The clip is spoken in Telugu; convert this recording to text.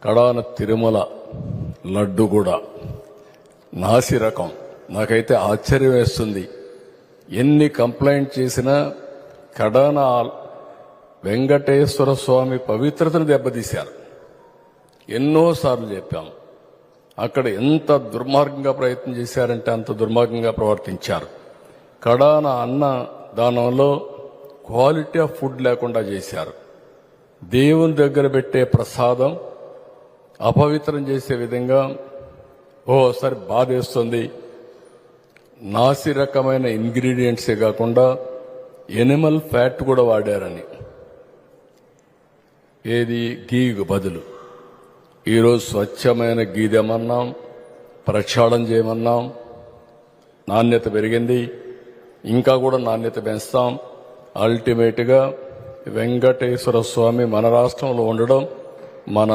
కడాన తిరుమల లడ్డు కూడా నాసి రకం. నాకైతే ఆశ్చర్యం వేస్తుంది. ఎన్ని కంప్లైంట్ చేసినా కడాన వెంకటేశ్వర స్వామి పవిత్రతను దెబ్బతీశారు. ఎన్నోసార్లు చెప్పాం. అక్కడ ఎంత దుర్మార్గంగా ప్రయత్నం చేశారంటే అంత దుర్మార్గంగా ప్రవర్తించారు. కడాన అన్న దానంలో క్వాలిటీ ఆఫ్ ఫుడ్ లేకుండా చేశారు. దేవుని దగ్గర పెట్టే ప్రసాదం అపవిత్రం చేసే విధంగా ఓసారి బాధేస్తుంది. నాసి రకమైన ఇంగ్రీడియంట్సే కాకుండా ఎనిమల్ ఫ్యాట్ కూడా వాడారని, ఏది గీకు బదులు. ఈరోజు స్వచ్ఛమైన గీ తెమన్నాం, ప్రక్షాళన చేయమన్నాం. నాణ్యత పెరిగింది, ఇంకా కూడా నాణ్యత పెంచుతాం. అల్టిమేట్గా వెంకటేశ్వర స్వామి మన రాష్ట్రంలో ఉండడం మన